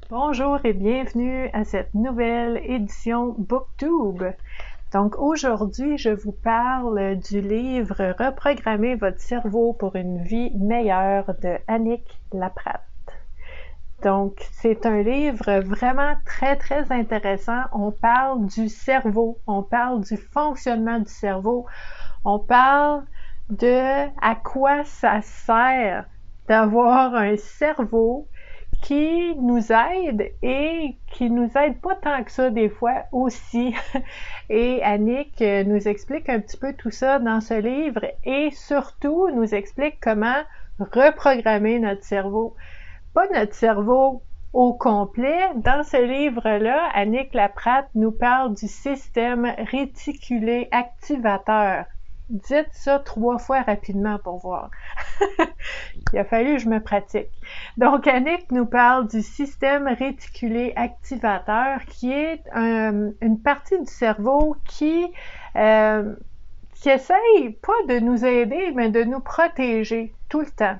Bonjour et bienvenue à cette nouvelle édition BookTube. Donc aujourd'hui, je vous parle du livre Reprogrammer votre cerveau pour une vie meilleure de Annick Laprate. Donc c'est un livre vraiment très intéressant. On parle du cerveau, on parle du fonctionnement du cerveau, on parle de à quoi ça sert d'avoir un cerveau qui nous aide et qui nous aide pas tant que ça des fois aussi. Et Annick nous explique un petit peu tout ça dans ce livre et surtout nous explique comment reprogrammer notre cerveau. Pas notre cerveau au complet. Dans ce livre-là, Annick Laprate nous parle du système réticulé activateur. Dites ça 3 fois rapidement pour voir. Il a fallu que je me pratique. Donc, Annick nous parle du système réticulé activateur qui est une partie du cerveau qui essaye pas de nous aider, mais de nous protéger tout le temps.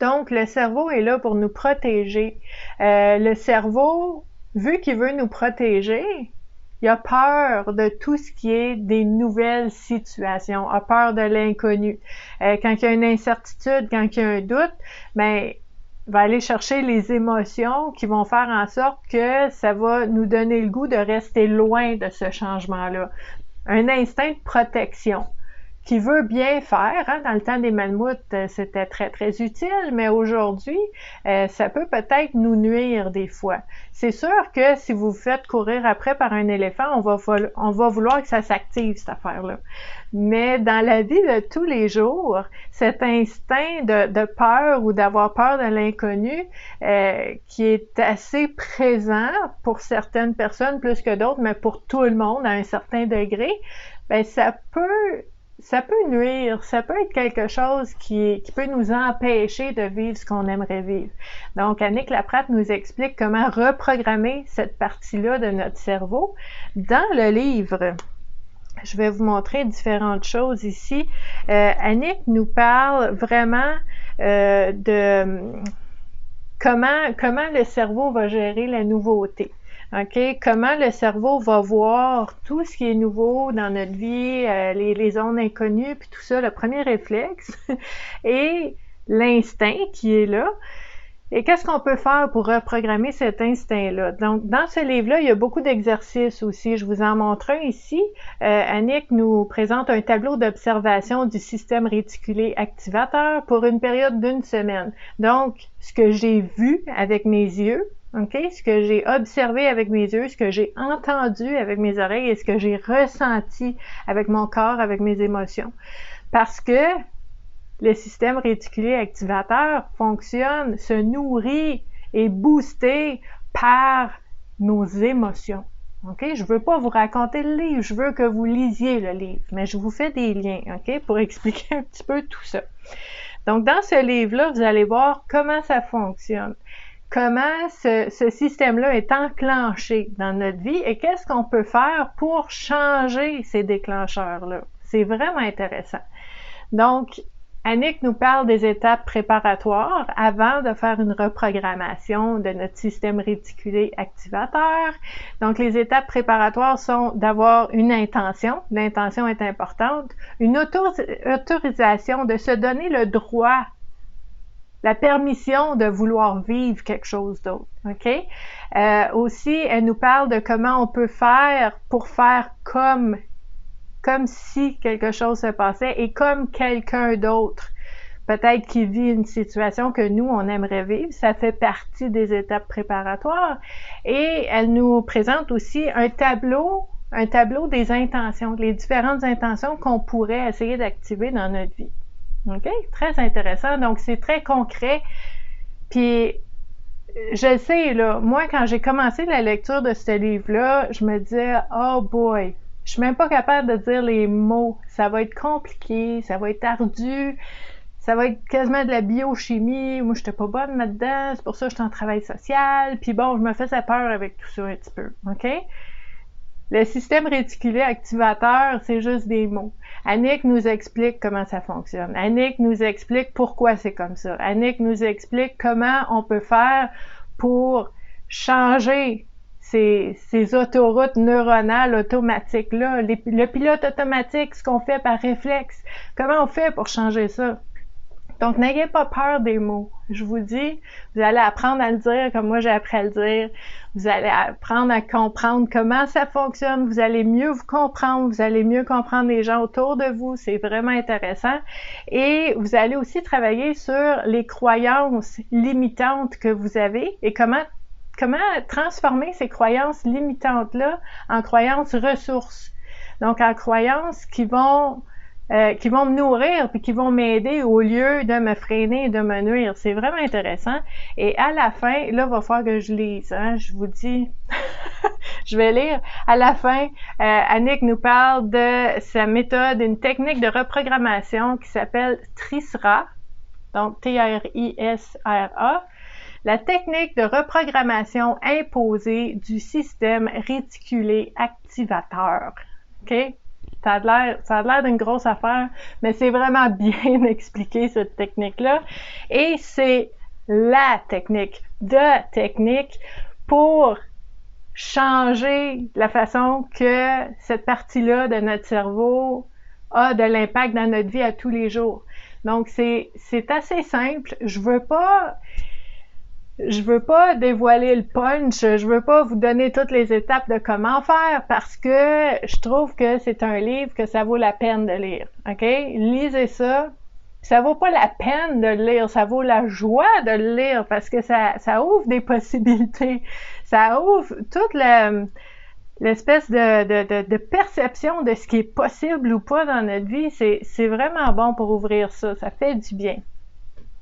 Donc, le cerveau est là pour nous protéger. Le cerveau, vu qu'il veut nous protéger, il a peur de tout ce qui est des nouvelles situations, a peur de l'inconnu. Quand il y a une incertitude, quand il y a un doute, ben, il va aller chercher les émotions qui vont faire en sorte que ça va nous donner le goût de rester loin de ce changement-là. Un instinct de protection qui veut bien faire. Hein? Dans le temps des mammouths, c'était très utile, mais aujourd'hui, ça peut peut-être nous nuire des fois. C'est sûr que si vous vous faites courir après par un éléphant, on va vouloir que ça s'active, cette affaire-là. Mais dans la vie de tous les jours, cet instinct de peur ou d'avoir peur de l'inconnu, qui est assez présent pour certaines personnes plus que d'autres, mais pour tout le monde à un certain degré, ben ça peut nuire, ça peut être quelque chose qui peut nous empêcher de vivre ce qu'on aimerait vivre. Donc, Annick Laprate nous explique comment reprogrammer cette partie-là de notre cerveau dans le livre. Je vais vous montrer différentes choses ici. Annick nous parle vraiment de comment le cerveau va gérer la nouveauté. OK? Comment le cerveau va voir tout ce qui est nouveau dans notre vie, les zones inconnues, puis tout ça, le premier réflexe, et l'instinct qui est là. Et qu'est-ce qu'on peut faire pour reprogrammer cet instinct-là? Donc, dans ce livre-là, il y a beaucoup d'exercices aussi. Je vous en montre un ici. Annick nous présente un tableau d'observation du système réticulé activateur pour une période d'1 semaine. Donc, ce que j'ai vu avec mes yeux, okay? Ce que j'ai observé avec mes yeux, ce que j'ai entendu avec mes oreilles et ce que j'ai ressenti avec mon corps, avec mes émotions. Parce que le système réticulé activateur fonctionne, se nourrit et boosté par nos émotions. Okay? Je ne veux pas vous raconter le livre, je veux que vous lisiez le livre, mais je vous fais des liens, okay? Pour expliquer un petit peu tout ça. Donc, dans ce livre-là, vous allez voir comment ça fonctionne. Comment ce système-là est enclenché dans notre vie et qu'est-ce qu'on peut faire pour changer ces déclencheurs-là. C'est vraiment intéressant. Donc, Annick nous parle des étapes préparatoires avant de faire une reprogrammation de notre système réticulé activateur. Donc, les étapes préparatoires sont d'avoir une intention. L'intention est importante. Une autorisation de se donner le droit, la permission de vouloir vivre quelque chose d'autre. OK? Aussi, elle nous parle de comment on peut faire pour faire comme si quelque chose se passait et comme quelqu'un d'autre, peut-être qui vit une situation que nous, on aimerait vivre. Ça fait partie des étapes préparatoires. Et elle nous présente aussi un tableau des intentions, les différentes intentions qu'on pourrait essayer d'activer dans notre vie. OK? Très intéressant. Donc, c'est très concret. Puis, je sais, là, moi, quand j'ai commencé la lecture de ce livre-là, je me disais, oh boy, je suis même pas capable de dire les mots. Ça va être compliqué, ça va être ardu, ça va être quasiment de la biochimie. Moi, j'étais pas bonne là-dedans, c'est pour ça que j'étais en travail social. Puis bon, je me faisais peur avec tout ça un petit peu, OK? Le système réticulé activateur, c'est juste des mots. Annick nous explique comment ça fonctionne. Annick nous explique pourquoi c'est comme ça. Annick nous explique comment on peut faire pour changer ces autoroutes neuronales automatiques-là, le pilote automatique, ce qu'on fait par réflexe. Comment on fait pour changer ça? Donc, n'ayez pas peur des mots. Je vous dis, vous allez apprendre à le dire comme moi j'ai appris à le dire. Vous allez apprendre à comprendre comment ça fonctionne. Vous allez mieux vous comprendre. Vous allez mieux comprendre les gens autour de vous. C'est vraiment intéressant. Et vous allez aussi travailler sur les croyances limitantes que vous avez et comment transformer ces croyances limitantes-là en croyances ressources. Donc, en croyances qui vont me nourrir puis qui vont m'aider au lieu de me freiner et de me nuire. C'est vraiment intéressant. Et à la fin, là, il va falloir que je lise. Hein? Je vous dis, je vais lire. À la fin, Annick nous parle de sa méthode, une technique de reprogrammation qui s'appelle TRISRA, donc T-R-I-S-R-A, la technique de reprogrammation imposée du système réticulé activateur. OK? Ça a l'air d'une grosse affaire, mais c'est vraiment bien expliqué, cette technique-là. Et c'est la technique, pour changer la façon que cette partie-là de notre cerveau a de l'impact dans notre vie à tous les jours. Donc, c'est assez simple. Je veux pas dévoiler le punch, je veux pas vous donner toutes les étapes de comment faire parce que je trouve que c'est un livre que ça vaut la peine de lire, OK? Lisez ça. Ça vaut pas la peine de le lire, ça vaut la joie de le lire parce que ça ouvre des possibilités. Ça ouvre toute l'espèce de perception de ce qui est possible ou pas dans notre vie. C'est vraiment bon pour ouvrir ça. Ça fait du bien.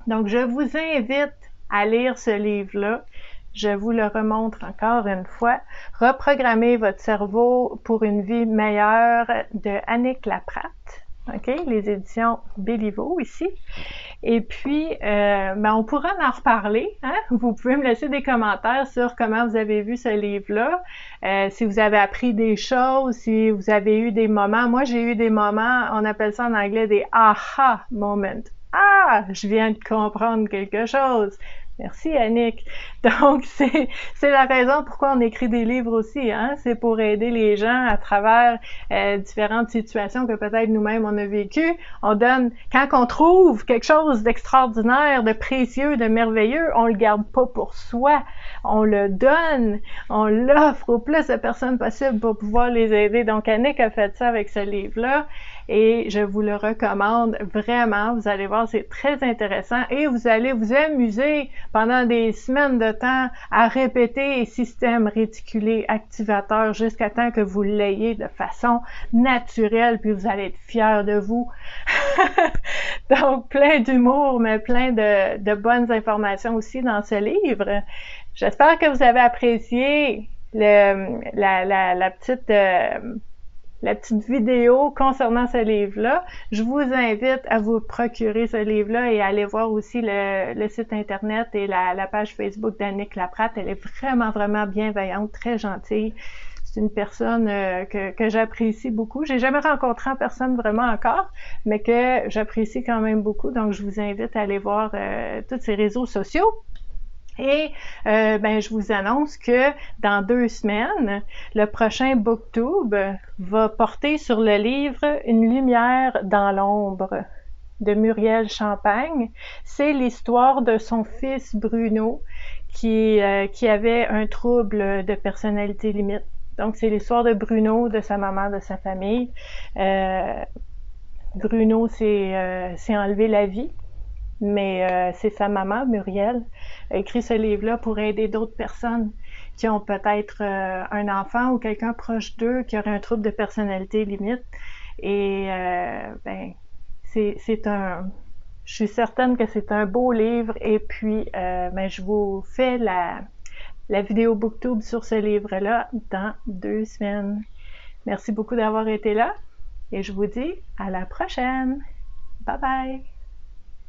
Donc, je vous invite à lire ce livre-là. Je vous le remontre encore une fois. Reprogrammez votre cerveau pour une vie meilleure de Annick Laprate. OK? Les éditions Béliveau ici. Et puis, on pourra en reparler. Hein? Vous pouvez me laisser des commentaires sur comment vous avez vu ce livre-là. Si vous avez appris des choses, si vous avez eu des moments. Moi, j'ai eu des moments, on appelle ça en anglais des aha moments. Ah, je viens de comprendre quelque chose. Merci Annick. Donc, c'est la raison pourquoi on écrit des livres aussi, hein? C'est pour aider les gens à travers différentes situations que peut-être nous-mêmes on a vécues. Quand on trouve quelque chose d'extraordinaire, de précieux, de merveilleux, on le garde pas pour soi. On le donne, on l'offre au plus de personnes possible pour pouvoir les aider. Donc, Annick a fait ça avec ce livre-là. Et je vous le recommande vraiment. Vous allez voir, c'est très intéressant et vous allez vous amuser pendant des semaines de temps à répéter système réticulé activateur jusqu'à temps que vous l'ayez de façon naturelle, puis vous allez être fiers de vous. Donc, plein d'humour, mais plein de bonnes informations aussi dans ce livre. J'espère que vous avez apprécié la petite vidéo concernant ce livre-là. Je vous invite à vous procurer ce livre-là et à aller voir aussi le site internet et la page Facebook d'Annick Laprate. Elle est vraiment, vraiment bienveillante, très gentille. C'est une personne que j'apprécie beaucoup. J'ai jamais rencontré en personne vraiment encore, mais que j'apprécie quand même beaucoup. Donc, je vous invite à aller voir tous ses réseaux sociaux. Et je vous annonce que dans 2 semaines, le prochain BookTube va porter sur le livre Une lumière dans l'ombre de Muriel Champagne. C'est l'histoire de son fils Bruno qui avait un trouble de personnalité limite. Donc, c'est l'histoire de Bruno, de sa maman, de sa famille. Bruno s'est enlevé la vie. Mais c'est sa maman, Muriel, a écrit ce livre-là pour aider d'autres personnes qui ont peut-être un enfant ou quelqu'un proche d'eux qui aurait un trouble de personnalité limite. Et je suis certaine que c'est un beau livre. Et puis, je vous fais la vidéo BookTube sur ce livre-là dans 2 semaines. Merci beaucoup d'avoir été là et je vous dis à la prochaine. Bye bye!